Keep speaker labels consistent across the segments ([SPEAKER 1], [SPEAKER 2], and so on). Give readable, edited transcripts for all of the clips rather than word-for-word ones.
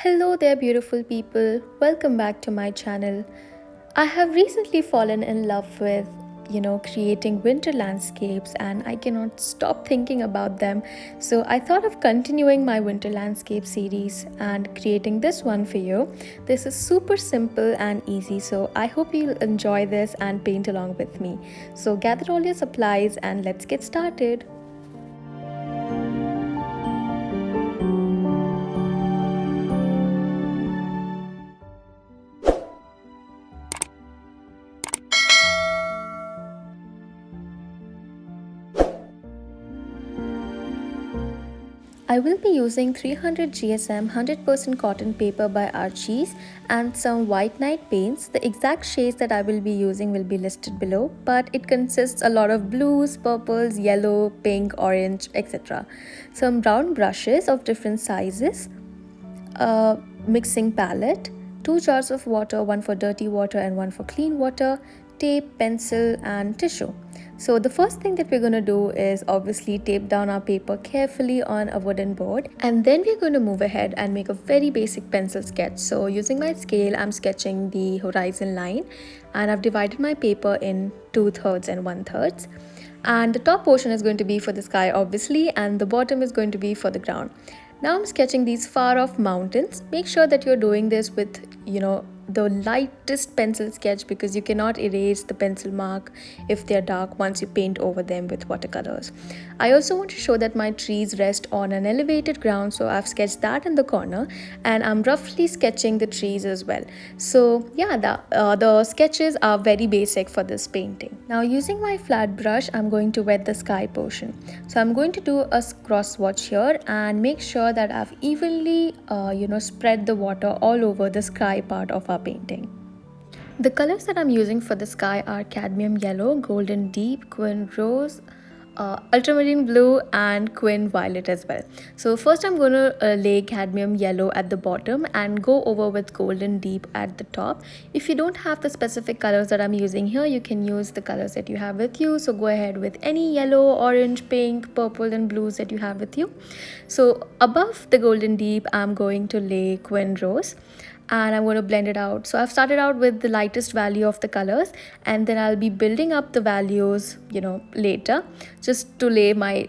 [SPEAKER 1] Hello there, beautiful people. Welcome back to my channel. I have recently fallen in love with, creating winter landscapes and I cannot stop thinking about them. So I thought of continuing my winter landscape series and creating this one for you. This is super simple and easy, so I hope you'll enjoy this and paint along with me. So gather all your supplies and let's get started. I will be using 300 GSM 100% cotton paper by Archie's and some white night paints. The exact shades that I will be using will be listed below, but it consists a lot of blues, purples, yellow, pink, orange, etc. Some brown brushes of different sizes, a mixing palette, 2 jars of water, one for dirty water and one for clean water, tape, pencil and tissue. So the first thing that we're going to do is obviously tape down our paper carefully on a wooden board, and then we're going to move ahead and make a very basic pencil sketch. So using my scale, I'm sketching the horizon line and I've divided my paper in 2/3 and 1/3. And the top portion is going to be for the sky obviously, and the bottom is going to be for the ground. Now I'm sketching these far off mountains. Make sure that you're doing this with, the lightest pencil sketch, because you cannot erase the pencil mark if they're dark once you paint over them with watercolors. I also want to show that my trees rest on an elevated ground, so I've sketched that in the corner and I'm roughly sketching the trees as well. So yeah, the sketches are very basic for this painting. Now using my flat brush, I'm going to wet the sky portion. So I'm going to do a cross swatch here and make sure that I've evenly spread the water all over the sky part of our painting. The colors that I'm using for the sky are cadmium yellow, golden deep, quin rose, ultramarine blue and quin violet as well. So first I'm going to lay cadmium yellow at the bottom and go over with golden deep at the top. If you don't have the specific colors that I'm using here, you can use the colors that you have with you. So go ahead with any yellow, orange, pink, purple and blues that you have with you. So above the golden deep, I'm going to lay quin rose and I'm going to blend it out. So I've started out with the lightest value of the colors and then I'll be building up the values, later, just to lay my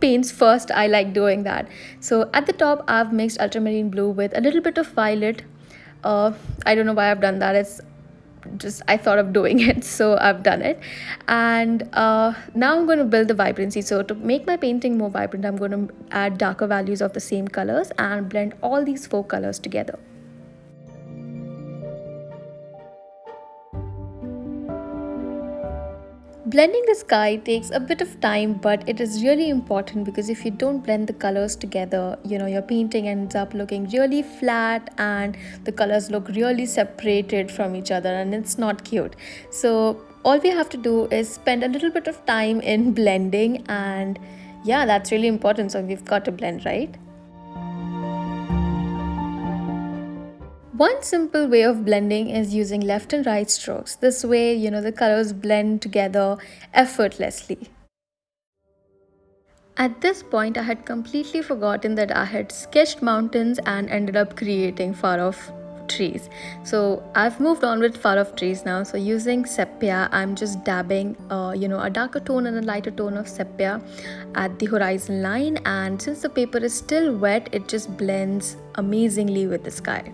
[SPEAKER 1] paints first. I like doing that. So at the top, I've mixed ultramarine blue with a little bit of violet. I don't know why I've done that. It's just I thought of doing it, so I've done it. And now I'm going to build the vibrancy. So to make my painting more vibrant, I'm going to add darker values of the same colors and blend all these 4 colors together. Blending the sky takes a bit of time, but it is really important, because if you don't blend the colors together, your painting ends up looking really flat and the colors look really separated from each other and it's not cute. So all we have to do is spend a little bit of time in blending, and yeah, that's really important. So we've got to blend, right? One simple way of blending is using left and right strokes. This way, the colors blend together effortlessly. At this point, I had completely forgotten that I had sketched mountains and ended up creating far off trees. So I've moved on with far off trees now. So using sepia, I'm just dabbing, a darker tone and a lighter tone of sepia at the horizon line. And since the paper is still wet, it just blends amazingly with the sky.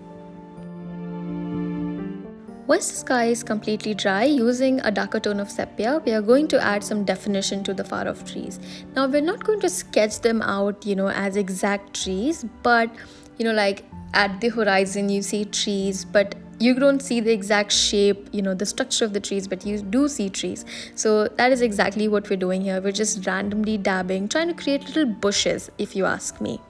[SPEAKER 1] Once the sky is completely dry, using a darker tone of sepia, we are going to add some definition to the far off trees. Now we're not going to sketch them out, as exact trees, but like at the horizon you see trees, but you don't see the exact shape, the structure of the trees, but you do see trees. So that is exactly what we're doing here. We're just randomly dabbing, trying to create little bushes, if you ask me.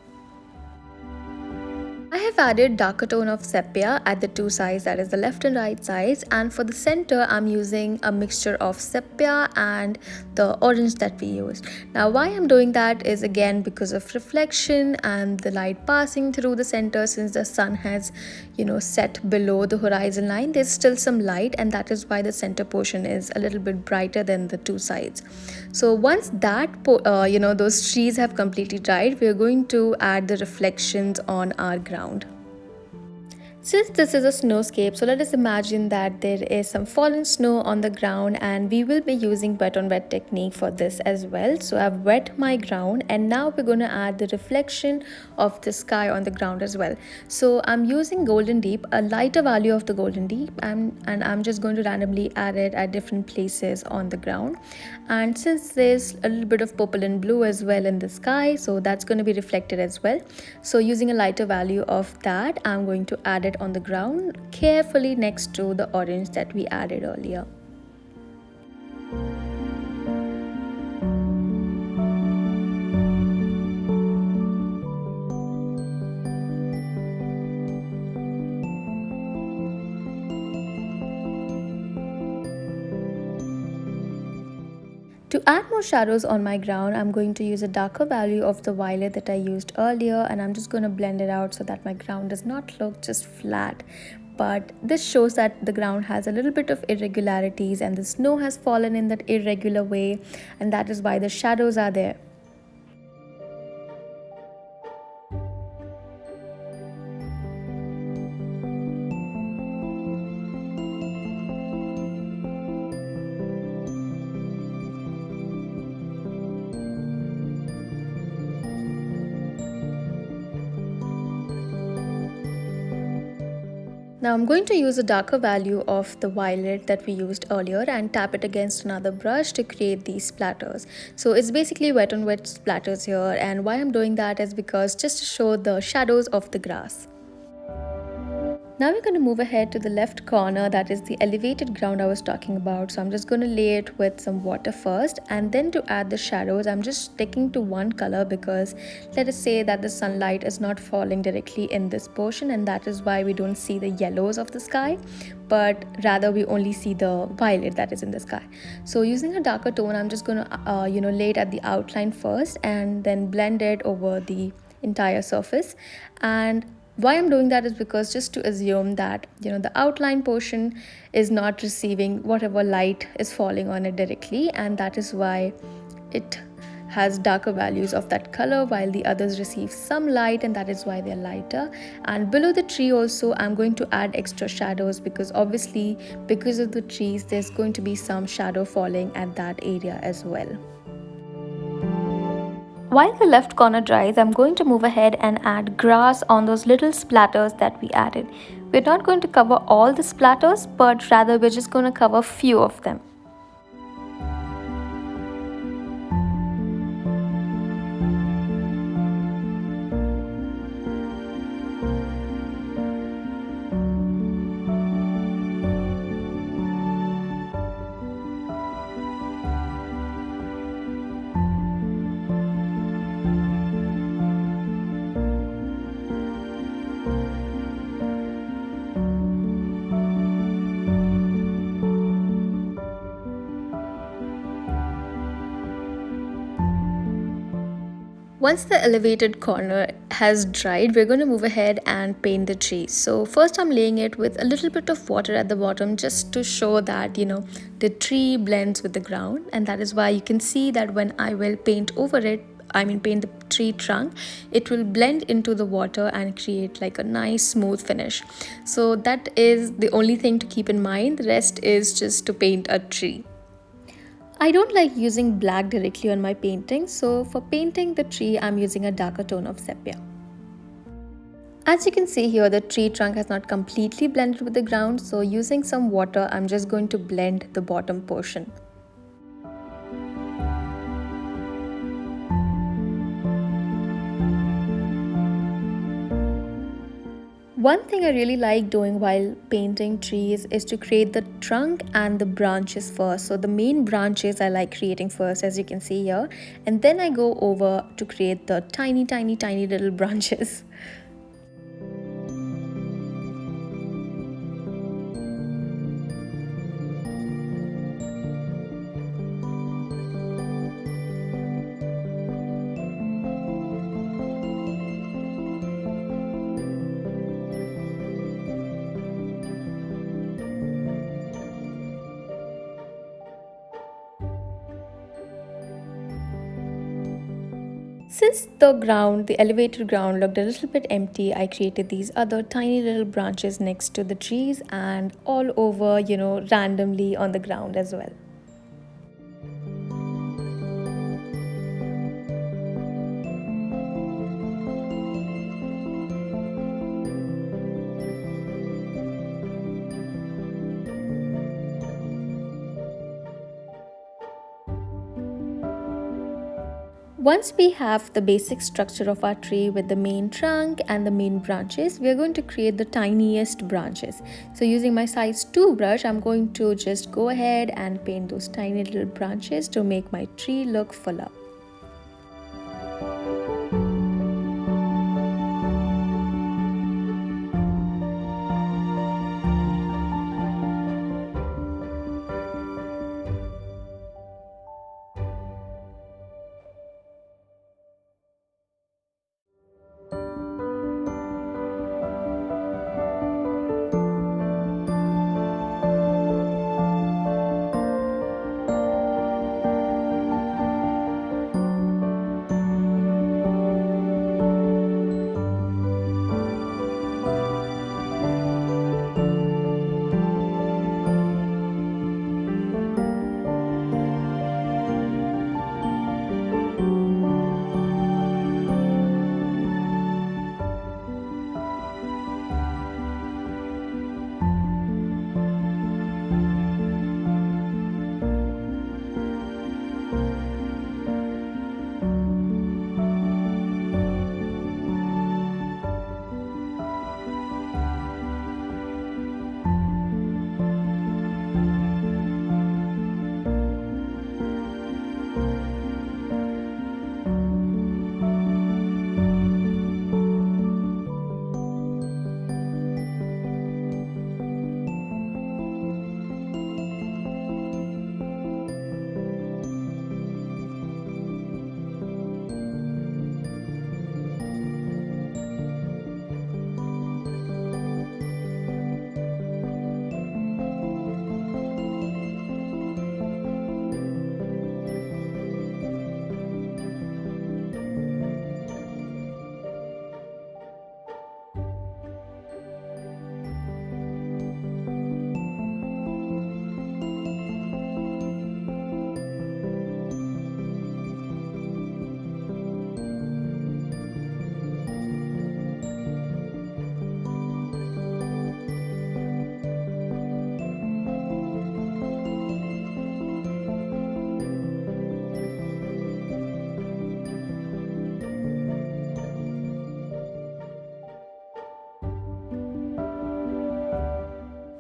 [SPEAKER 1] I have added darker tone of sepia at the 2 sides, that is the left and right sides, and for the center I'm using a mixture of sepia and the orange that we used. Now why I'm doing that is again because of reflection and the light passing through the center. Since the sun has set below the horizon line, there's still some light, and that is why the center portion is a little bit brighter than the 2 sides. So once that those trees have completely dried, we are going to add the reflections on our ground. Since this is a snowscape, so let us imagine that there is some fallen snow on the ground, and we will be using wet on wet technique for this as well. So I've wet my ground, and now we're going to add the reflection of the sky on the ground as well. So I'm using Golden Deep, a lighter value of the Golden Deep, and I'm just going to randomly add it at different places on the ground. And since there's a little bit of purple and blue as well in the sky, so that's going to be reflected as well. So using a lighter value of that, I'm going to add it on the ground carefully next to the orange that we added earlier. To add more shadows on my ground, I'm going to use a darker value of the violet that I used earlier, and I'm just going to blend it out so that my ground does not look just flat. But this shows that the ground has a little bit of irregularities and the snow has fallen in that irregular way, and that is why the shadows are there. Now I'm going to use a darker value of the violet that we used earlier and tap it against another brush to create these splatters. So it's basically wet on wet splatters here, and why I'm doing that is because just to show the shadows of the grass. Now we're going to move ahead to the left corner, that is the elevated ground I was talking about. So I'm just going to lay it with some water first, and then to add the shadows I'm just sticking to one color because let us say that the sunlight is not falling directly in this portion, and that is why we don't see the yellows of the sky, but rather we only see the violet that is in the sky. So using a darker tone, I'm just going to lay it at the outline first and then blend it over the entire surface. And why I'm doing that is because just to assume that the outline portion is not receiving whatever light is falling on it directly, and that is why it has darker values of that color while the others receive some light, and that is why they're lighter. And below the tree also I'm going to add extra shadows because obviously because of the trees there's going to be some shadow falling at that area as well. While the left corner dries, I'm going to move ahead and add grass on those little splatters that we added. We're not going to cover all the splatters, but rather we're just going to cover few of them. Once the elevated corner has dried, we're going to move ahead and paint the tree. So first I'm laying it with a little bit of water at the bottom just to show that the tree blends with the ground, and that is why you can see that when I will paint over it, paint the tree trunk, it will blend into the water and create like a nice smooth finish. So that is the only thing to keep in mind. The rest is just to paint a tree. I don't like using black directly on my painting, so for painting the tree, I'm using a darker tone of sepia. As you can see here, the tree trunk has not completely blended with the ground, so using some water, I'm just going to blend the bottom portion. One thing I really like doing while painting trees is to create the trunk and the branches first. So the main branches I like creating first, as you can see here, and then I go over to create the tiny little branches. Since the elevator ground looked a little bit empty, I created these other tiny little branches next to the trees and all over, randomly on the ground as well. Once we have the basic structure of our tree with the main trunk and the main branches, we are going to create the tiniest branches. So using my size 2 brush, I'm going to just go ahead and paint those tiny little branches to make my tree look full up.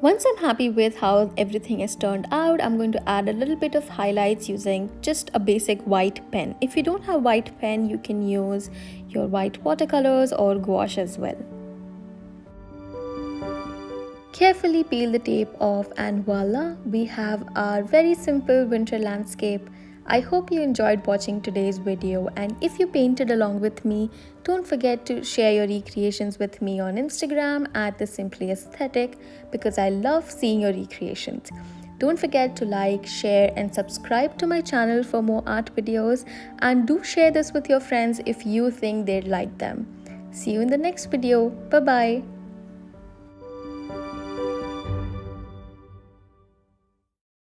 [SPEAKER 1] Once I'm happy with how everything has turned out, I'm going to add a little bit of highlights using just a basic white pen. If you don't have white pen, you can use your white watercolors or gouache as well. Carefully peel the tape off and voila, we have our very simple winter landscape. I hope you enjoyed watching today's video, and if you painted along with me, don't forget to share your recreations with me on Instagram at The Simply Aesthetic, because I love seeing your recreations. Don't forget to like, share and subscribe to my channel for more art videos, and do share this with your friends if you think they'd like them. See you in the next video. Bye bye.